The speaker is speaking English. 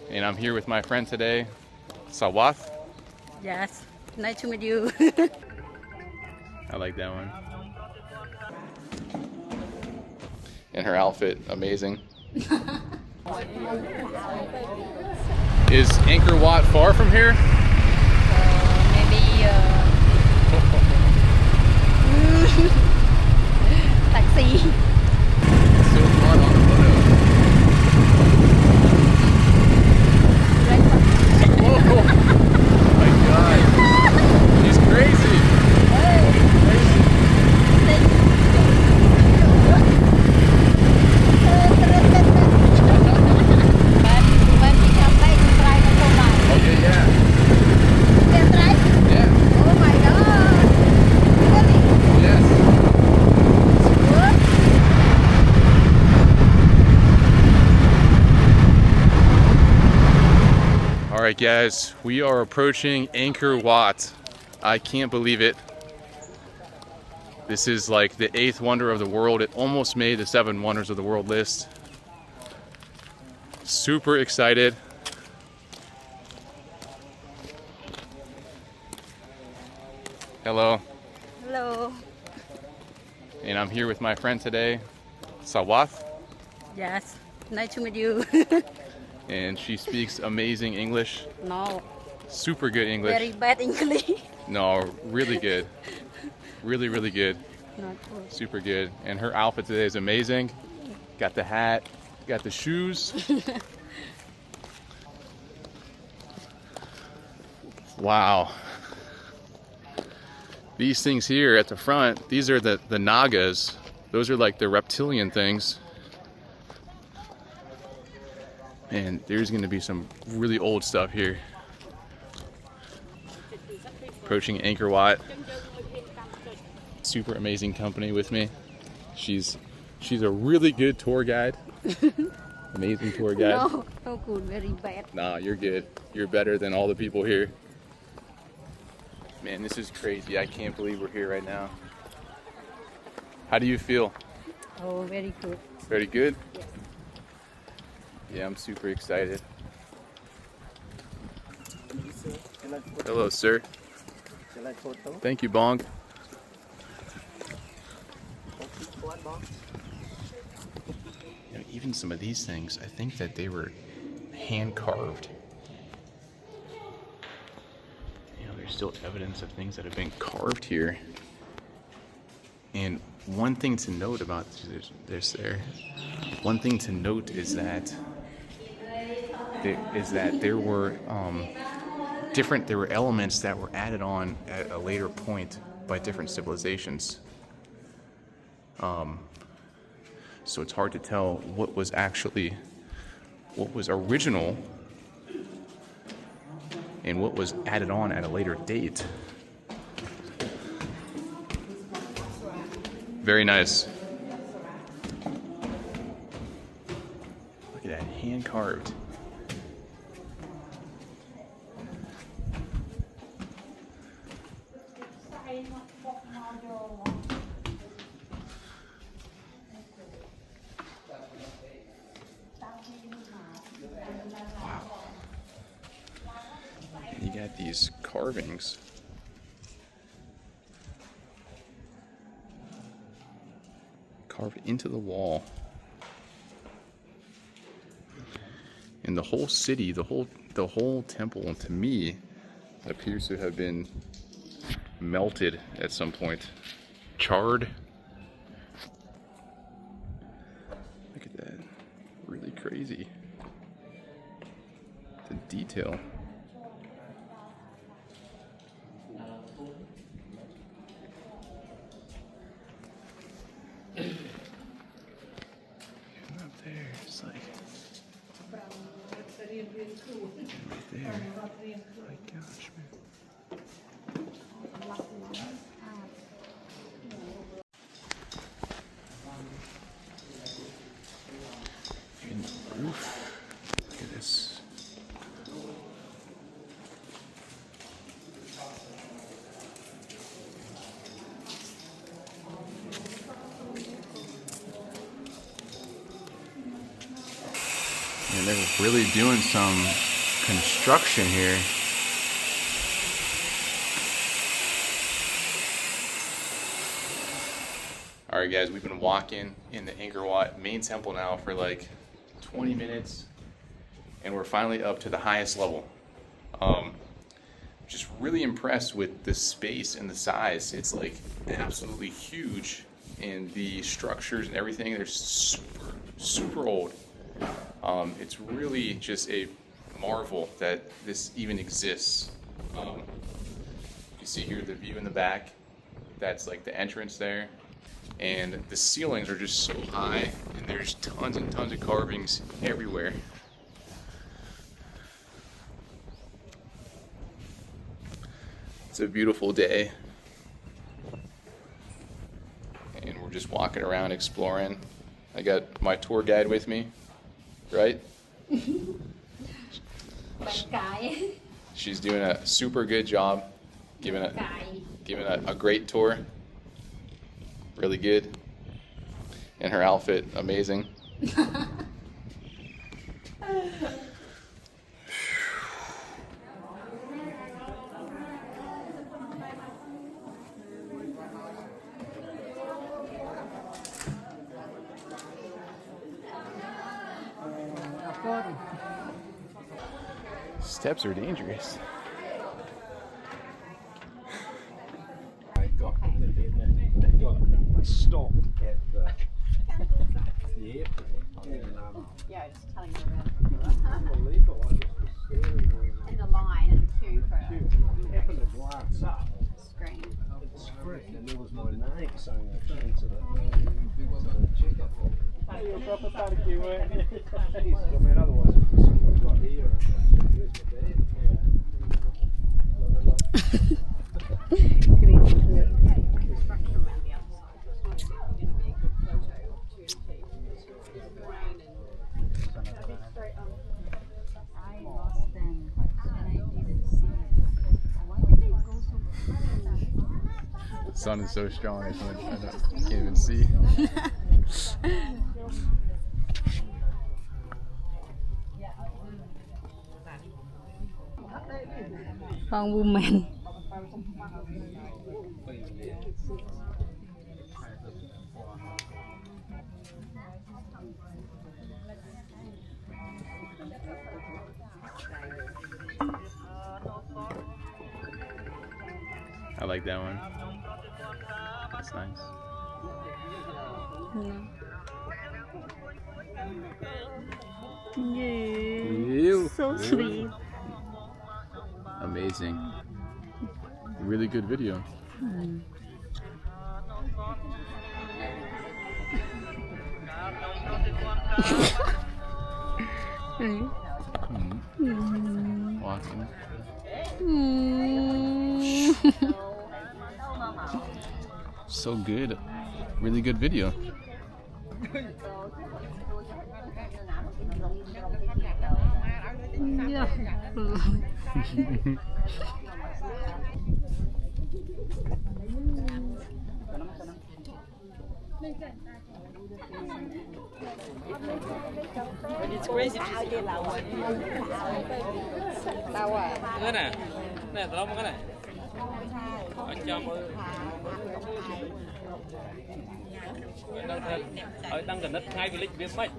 and I'm here with my friend today, Sawath. Yes, nice to meet you. I like that one. And her outfit, amazing. Is Angkor Wat far from here? Maybe taxi. So fun on the photo. Whoa! Oh my god. She's crazy. Okay, yeah. Yeah. Oh my god. Yes. All right, guys, we are approaching Angkor Wat. I can't believe it. This is like the 8th wonder of the world. It almost made the 7 wonders of the world list. Super excited. Hello. Hello. And I'm here with my friend today, Sawath. Yes, nice to meet you. And she speaks amazing English. No, Super good English. very bad English. No, really good. Really, really good. Not good. Super good. And her outfit today is amazing. Got the hat, got the shoes. Wow. These things here at the front, these are the Nagas. Those are like the reptilian things. And there's gonna be some really old stuff here. Approaching Angkor Wat. Super amazing company with me. She's a really good tour guide. Amazing tour guide. No, no good, very bad. Nah, you're good. You're better than all the people here. Man, this is crazy. I can't believe we're here right now. How do you feel? Oh, very good. Very good? Yes. Yeah, I'm super excited. Hello, sir. Thank you, Bong. You know, even some of these things, I think that they were hand carved. You know, there's still evidence of things that have been carved here. And one thing to note about this one thing to note is that there were there were elements that were added on at a later point by different civilizations. So it's hard to tell what was original and what was added on at a later date. Very nice. Look at that, hand carved. Wow. And you got these carvings. Carved into the wall. And the whole city, the whole temple, to me, appears to have been melted at some point. Charred. Look at that. Really crazy. The detail. Even up there, it's like right there. My gosh, man. And the roof. Look at this. And they're really doing some construction here. Alright guys, we've been walking in the Angkor Wat main temple now for like 20 minutes, and we're finally up to the highest level. Just really impressed with the space and the size. It's like absolutely huge, and the structures and everything, they're super old. It's really just a marvel that this even exists. You see here the view in the back, that's like the entrance there. And the ceilings are just so high, and there's tons and tons of carvings everywhere. It's a beautiful day, and we're just walking around exploring. I got my tour guide with me, right? She's doing a super good job, giving a great tour. Really good. And her outfit, amazing. Steps are dangerous. Stop at the airport. Yeah, just telling you about Unbelievable. I just was staring in the line and the queue for I happened to glance up screen. at the screen, and there was my name saying I came to the checkup. You're proper barbecue, weren't you? I mean, otherwise, I've got here. Where's my bed? I lost them and I didn't see. Why did they go so The sun is so strong, I can't even see. Con woman. I like that one. That's nice. Ew. So sweet. Amazing. Really good video. Walking. So good. Really good video. Yeah. It's crazy. Cái này, này tao cái này. Anh chăm ơi. Đang gần đất ngay với lịch viết mạch.